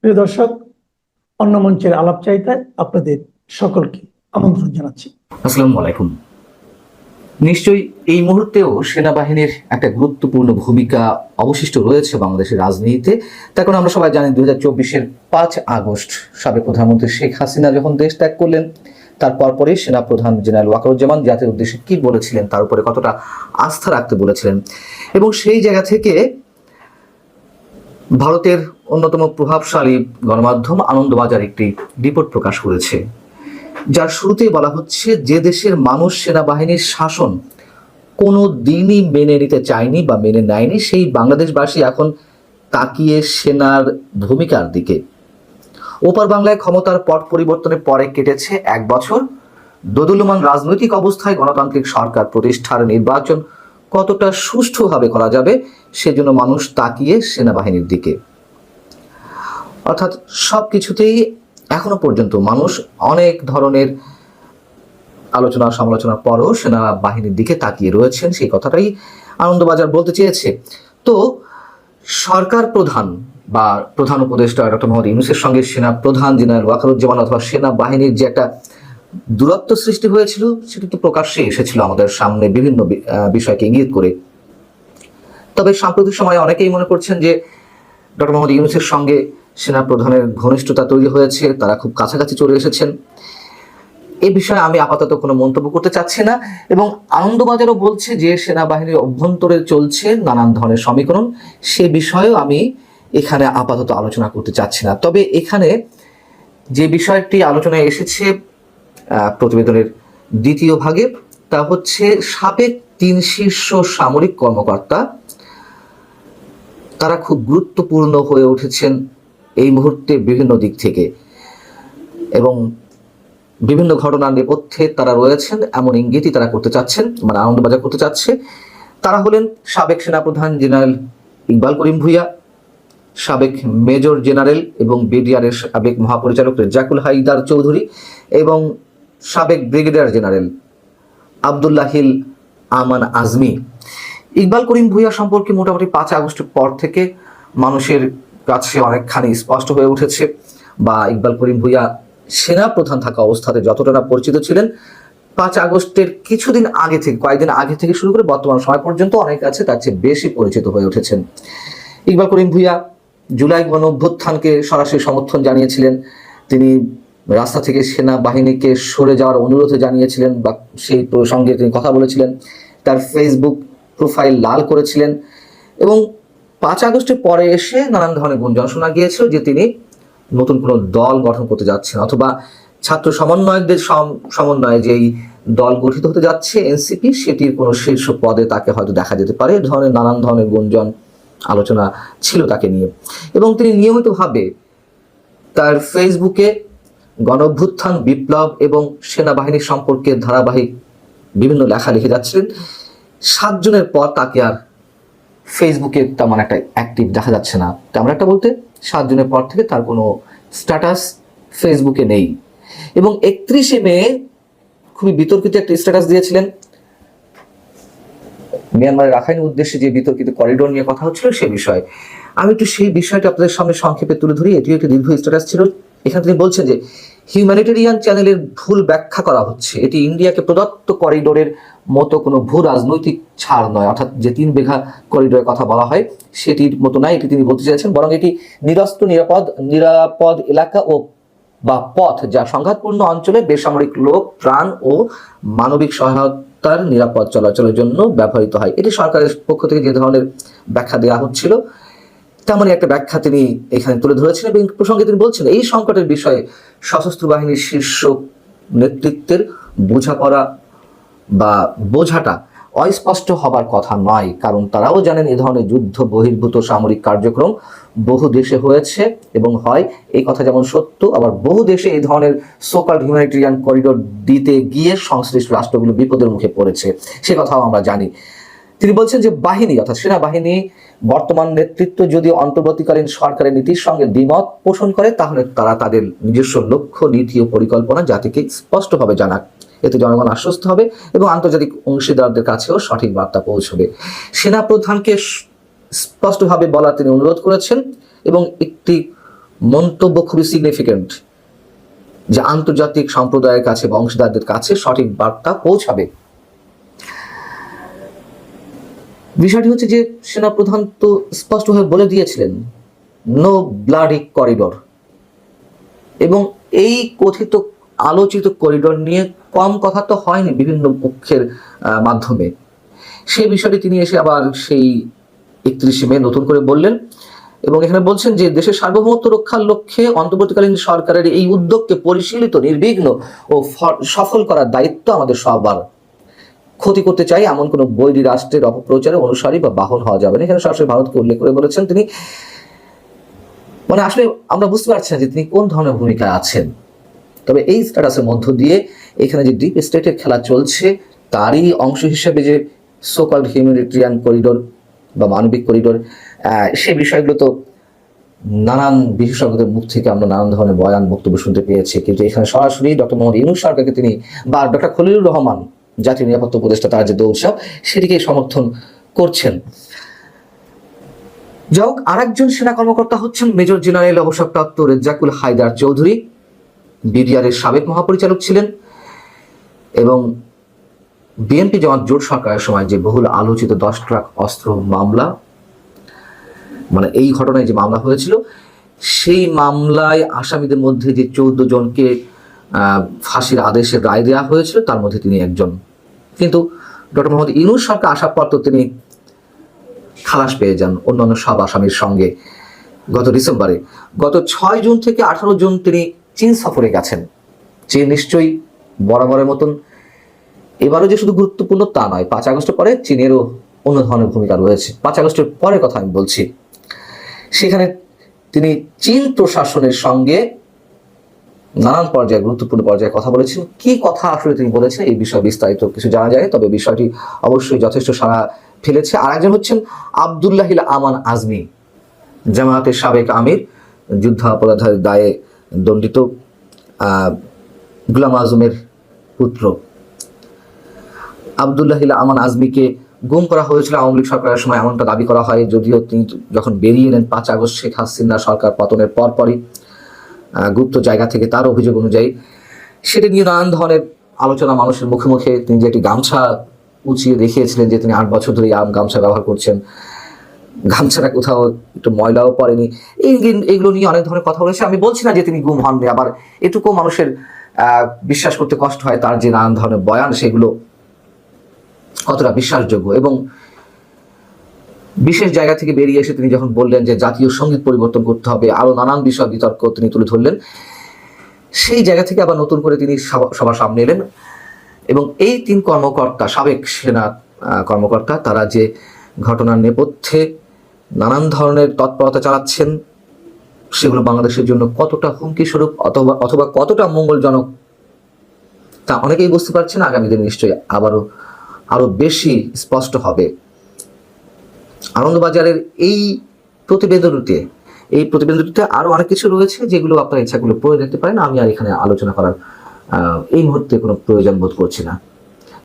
প্রিয় দর্শক, অন্য মঞ্চের আলাপচারিতায় আপনাদের সকলকে আমন্ত্রণ জানাচ্ছি। আসসালামু আলাইকুম। নিশ্চয়ই এই মুহূর্তেও সেনাবাহিনীর একটা গুরুত্বপূর্ণ ভূমিকা অবশিষ্ট রয়েছে বাংলাদেশের রাজনীতিতে। তার কারণ আমরা সবাই জানি 2024-এর 5 আগস্ট সাবেক প্রধানমন্ত্রী শেখ হাসিনা যখন দেশ ত্যাগ করলেন, তার পরপরই সেনাপ্রধান জেনারেল ওয়াকারুজ্জামান জাতির উদ্দেশ্যে কি বলেছিলেন, তার উপরে কতটা আস্থা রাখতে বলেছিলেন। এবং সেই জায়গা থেকে ভারতের অন্যতম প্রভাবশালী গণমাধ্যম আনন্দবাজার একটি রিপোর্ট প্রকাশ করেছে, যার শুরুতেই বলা হচ্ছে যে দেশের মানুষ সেনাবাহিনীর শাসন কোনো দিনই মেনে নিতে চায়নি বা মেনে নেয়নি, সেই বাংলাদেশবাসী এখন তাকিয়ে সেনার ভূমিকার দিকে। ওপার বাংলায় ক্ষমতার পট পরিবর্তনের পরে কেটেছে 1 বছর। দোদুল্যমান রাজনৈতিক অবস্থায় গণতান্ত্রিক সরকার প্রতিষ্ঠার নির্বাচন কতটা সুষ্ঠুভাবে করা যাবে সেজন্য মানুষ তাকিয়ে সেনাবাহিনীর দিকে। অর্থাৎ সব কিছুতেই এখনো পর্যন্ত মানুষ অনেক ধরনের আলোচনা সমালোচনার পরও সেনাবাহিনীর দিকে তাকিয়ে রয়েছেন, সেই কথাটাই আনন্দবাজার বলতে চেয়েছে। তো সরকার প্রধান বা প্রধান উপদেষ্টা ডক্টর মোহাম্মদ ইউনূসের সঙ্গে সেনা প্রধান জেনারেল ওয়াকারুজ্জামান অথবা সেনাবাহিনীর যে একটা দূরত্ব সৃষ্টি হয়েছিল, সেটা তো প্রকাশ্যে এসেছিল আমাদের সামনে বিভিন্ন বিষয়কে ইঙ্গিত করে। তবে সাম্প্রতিক সময়ে অনেকেই মনে করছেন যে ডক্টর মোহাম্মদ ইউনূসের সঙ্গে সেনা প্রধানের ঘনিষ্ঠতা তৈরি হয়েছে, তারা খুব কাছাকাছি চলে এসেছেন। এ বিষয়ে আমি আপাতত কোনো মন্তব্য করতে চাচ্ছি না। এবং আনন্দবাজারও বলছে যে সেনাবাহিনীর অভ্যন্তরে চলছে নানান ধরনের সমীকরণ, সে বিষয়েও আমি এখানে আপাতত আলোচনা করতে চাচ্ছি না। তবে এখানে যে বিষয়টি আলোচনায় এসেছে প্রতিবেদনের দ্বিতীয় ভাগে, তা হচ্ছে সাবেক 3 শীর্ষ সামরিক কর্মকর্তা তারা খুব গুরুত্বপূর্ণ হয়ে উঠেছেন এই মুহূর্তে বিভিন্ন দিক থেকে, এবং বিভিন্ন ঘটনার নেপথ্যে তারা রয়েছেন এমন ইঙ্গিতই তারা করতে চাচ্ছেন, মানে আনন্দবাজার করতে চাচ্ছে। তারা হলেন সাবেক সেনাপ্রধান জেনারেল ইকবাল করিম ভূঁইয়া, সাবেক মেজর জেনারেল এবং বিডিআরের সাবেক মহাপরিচালক রেজ্জাকুল হায়দার চৌধুরী এবং সাবেক ব্রিগেডিয়ার জেনারেল আবদুল্লাহিল আমান আজমি। ইকবাল করিম ভূঁইয়া সম্পর্কে মোটামুটি 5 আগস্টের পর থেকে মানুষের কাছে অনেকখানি স্পষ্ট হয়ে উঠেছে, বা ইকবাল করিম ভূঁইয়া সেনা প্রধান থাকা অবস্থাতে যতটা না পরিচিত ছিলেন, 5 আগস্টের কিছুদিন আগে থেকে, কয়েকদিন আগে থেকে শুরু করে বর্তমান সময় পর্যন্ত অনেক কাছে তার চেয়ে বেশি পরিচিত হয়ে উঠেছেন। ইকবাল করিম ভূঁইয়া জুলাই গণ অভ্যুত্থানকে সরাসরি সমর্থন জানিয়েছিলেন। তিনি রাস্তা থেকে সেনাবাহিনীকে সরে যাওয়ার অনুরোধ জানিয়েছিলেন বা সেই প্রসঙ্গে তিনি কথা বলেছিলেন, তার ফেসবুক প্রোফাইল লাল করেছিলেন। এবং 5 আগস্টের পরে এসে নানান ধরনের গুঞ্জন শোনা গিয়েছিল যে তিনি নতুন কোনো দল গঠন করতে যাচ্ছেন, অথবা ছাত্র সমন্বয়কদের সমন্বয়ে যেই দল গঠিত হতে যাচ্ছে এনসিপি, সেটির কোনো শীর্ষ পদে তাকে হয়তো দেখা যেতে পারে। এ ধরনের নানান ধরনের গুঞ্জন আলোচনা ছিল তাকে নিয়ে। এবং তিনি নিয়মিতভাবে তার ফেসবুকে গণঅভ্যুত্থান, বিপ্লব এবং সেনাবাহিনী সম্পর্কে ধারাবাহিক বিভিন্ন লেখা লিখে যাচ্ছিলেন। 7 জুনের পর তাকে আর ফেসবুকে তেমন একটা অ্যাক্টিভ দেখা যাচ্ছে না। তেমন একটা বলতে 7 জুনের পর থেকে তার কোনো স্ট্যাটাস ফেসবুকে নেই। এবং 31শে মে খুবই বিতর্কিত একটা স্ট্যাটাস দিয়েছিলেন। মিয়ানমারের রাখাইন উদ্দেশ্যে যে বিতর্কিত করিডোর নিয়ে কথা হচ্ছিল সে বিষয়ে আমি একটু সেই বিষয়টা আপনাদের সামনে সংক্ষেপে তুলে ধরি। এটিও একটি দীর্ঘ স্ট্যাটাস ছিল। এখানে তিনি বলছেন যে হিউম্যানিটেরিয়ান চ্যানেলের ভুল ব্যাখ্যা করা হচ্ছে, এটি ইন্ডিয়াকে প্রদত্ত করিডোরের মতো কোনো ভূ রাজনৈতিক ছাড় নয়, অর্থাৎ যে 3 বিঘা করিডোরের কথা বলা হয় সেটির মতো নয়, এটি তিনি বলতে চেয়েছেন। বরং এটি নিরস্ত্র নিরাপদ এলাকা ও বা পথ যা সংঘাতপূর্ণ অঞ্চলে বেসামরিক লোক, প্রাণ ও মানবিক সহায়তার নিরাপদ চলাচলের জন্য ব্যবহৃত হয়। এটি সরকারের পক্ষ থেকে যে ধরনের ব্যাখ্যা দেওয়া হচ্ছিল তেমনই একটা ব্যাখ্যা তিনি এখানে তুলে ধরেছেন। এবং প্রসঙ্গে তিনি বলছেন এই সংকটের বিষয়ে সশস্ত্র বাহিনীর শীর্ষ নেতৃত্বের বোঝাপড়া বা বোঝাটা অস্পষ্ট হবার কথা নয়, কারণ তারাও জানেন এ ধরনের যুদ্ধ বহির্ভূত সামরিক কার্যক্রম বহু দেশে হয়েছে এবং হয়। এই কথা যেমন সত্য, আবার বহু দেশে এই ধরনের সোকল্ড হিউম্যানিটেরিয়ান করিডোর দিতে গিয়ে সংশ্লিষ্ট রাষ্ট্রগুলো বিপদের মুখে পড়েছে, সে কথাও আমরা জানি। তিনি বলছেন যে বাহিনী অর্থাৎ সেনাবাহিনী বর্তমান নেতৃত্ব যদি অন্তর্বর্তীকালীন সরকারের নীতির সঙ্গে দ্বিমত পোষণ করে, তাহলে তারা তাদের নিজস্ব লক্ষ্য, নীতি ও পরিকল্পনা জাতিকে স্পষ্টভাবে জানাক। এতে জনগণ আশ্বস্ত হবে এবং আন্তর্জাতিক অংশীদারদের কাছেও সঠিক বার্তা পৌঁছবে। সেনাপ্রধানকে স্পষ্টভাবে বলার তিনি অনুরোধ করেছেন এবং একটি মন্তব্য খুবই সিগনিফিকেন্ট, যে আন্তর্জাতিক সম্প্রদায়ের কাছে বা অংশীদারদের কাছে সঠিক বার্তা পৌঁছাবে। বিষয়টি হচ্ছে যে সেনাপ্রধান তো স্পষ্টভাবে বলে দিয়েছিলেন নো ব্লাডি করিডোর, এবং এই কথিত আলোচিত করিডোর নিয়ে কম কথা তো হয়নি বিভিন্ন পক্ষের মাধ্যমে। সেই বিষয়টি তিনি এসে আবার সেই 31শে মে নতুন করে বললেন, এবং এখানে বলছেন যে দেশের সার্বভৌমত্ব রক্ষার লক্ষ্যে অন্তর্বর্তীকালীন সরকারের এই উদ্যোগকে পরিশীলিত, নির্বিঘ্ন ও সফল করার দায়িত্ব আমাদের সবার। ক্ষতি করতে চাই এমন কোনো বৈরী রাষ্ট্রের অপপ্রচারে অনুসারী বা বাহন হওয়া যাবে না। এখানে সরাসরি ভারতকে উল্লেখ করে বলেছেন তিনি। মানে আসলে আমরা বুঝতে পারছি না যে তিনি কোন ধরনের ভূমিকায় আছেন। তবে এই স্ট্যাটাসের মধ্য দিয়ে এখানে যে ডিপ স্টেটের খেলা চলছে তারই অংশ হিসেবে যে সোকল্ড হিউম্যানিটেরিয়ান করিডোর বা মানবিক করিডোর, সে বিষয়গুলো তো নানান বিশেষজ্ঞদের মুখ থেকে আমরা নানান ধরনের বয়ান বক্তব্য শুনতে পেয়েছি, কিন্তু এখানে সরাসরি ডক্টর মোহাম্মদ ইউনূস সরকারকে তিনি বা ডক্টর খলিলুর রহমান জাতীয় নিরাপত্তা উপদেষ্টা তার যে দৌড়সাপ সেটিকে সমর্থন করছেন। যাই হোক, আরেকজন সেনা কর্মকর্তা হচ্ছেন মেজর জেনারেল অবসরপ্রাপ্ত রেজ্জাকুল হায়দার চৌধুরী, বিডিআর এর সাবেক মহাপরিচালক ছিলেন, এবং বিএনপি জামাত জোট সরকারের সময় যে বহুল আলোচিত 10 ট্রাক অস্ত্র মামলা, মানে এই ঘটনায় যে মামলা হয়েছিল সেই মামলায় আসামিদের মধ্যে যে 14 জনকে ফাঁসির আদেশের রায় দেওয়া হয়েছিল তার মধ্যে তিনি একজন। কিন্তু ডক্টর মোহাম্মদ ইউনূস সরকার আসার পর তো তিনি খালাস পেয়ে যান অন্যান্য সব আসামির সঙ্গে। গত ডিসেম্বরে, গত 6 জুন থেকে 18 জুন তিনি চীন সফরে গেছেন। চীন নিশ্চয়ই বরাবরের মতন এবারও যে শুধু গুরুত্বপূর্ণ তা নয়, 5 আগস্টের পরে চীনেরও অন্য ধরনের ভূমিকা রয়েছে। 5 আগস্টের পরের কথা আমি বলছি। সেখানে তিনি চীন প্রশাসনের সঙ্গে নানান পর্যায়ে, গুরুত্বপূর্ণ পর্যায়ে কথা বলেছেন। কি কথা আসলে তিনি বলেছেন এই বিষয়ে বিস্তারিত কিছু জানা যায়, তবে বিষয়টি অবশ্যই যথেষ্ট সাড়া ফেলেছে। আর একজন হচ্ছেন আব্দুল্লাহিল আমান আজমি, জামায়াতের সাবেক আমির, যুদ্ধাপরাধের দায়ে দণ্ডিত গোলাম আজমের পুত্র। আব্দুল্লাহিল আমান আজমিকে গুম করা হয়েছিল আওয়ামী লীগ সরকারের সময়, এমনটা দাবি করা হয়। যদিও তিনি যখন বেরিয়ে এলেন 5 আগস্ট শেখ হাসিনা সরকার পতনের পরপরই গুপ্ত জায়গা থেকে, তার অভিযোগ অনুযায়ী সেটা নিয়ে নানান ধরনের আলোচনা মানুষের মুখে মুখে। তিনি যে একটি গামছা উঁচিয়ে দেখিয়েছিলেন যে তিনি 8 বছর ধরে গামছা ব্যবহার করছেন, গামছাটা কোথাও একটু ময়লাও পড়েনি, এইগুলো নিয়ে অনেক ধরনের কথা বলেছে। আমি বলছি না যে তিনি গুম হননি, আবার এটুকু মানুষের বিশ্বাস করতে কষ্ট হয় তার যে নানান ধরনের বয়ান সেগুলো কতটা বিশ্বাসযোগ্য। এবং বিশেষ জায়গা থেকে বেরিয়ে এসে তিনি যখন বললেন যে জাতীয় সঙ্গীত পরিবর্তন করতে হবে, আরো নানান বিষয় বিতর্ক তিনি তুলে ধরলেন, সেই জায়গা থেকে আবার নতুন করে তিনি সবার সামনে এলেন। এবং এই 3 কর্মকর্তা, সাবেক সেনা কর্মকর্তা, তারা যে ঘটনার নেপথ্যে নানান ধরনের তৎপরতা চালাচ্ছেন সেগুলো বাংলাদেশের জন্য কতটা হুমকি স্বরূপ অথবা কতটা মঙ্গলজনক তা অনেকেই বুঝতে পারছেন। আগামী দিন নিশ্চয়ই আরো বেশি স্পষ্ট হবে। আনন্দবাজারের এই প্রতিবেদনটিতে আরো অনেক কিছু রয়েছে যেগুলো আপনার ইচ্ছাগুলো পড়ে দেখতে পারেন। আমি আর এখানে আলোচনা করার এই মুহূর্তে কোনো প্রয়োজন বোধ করছি না।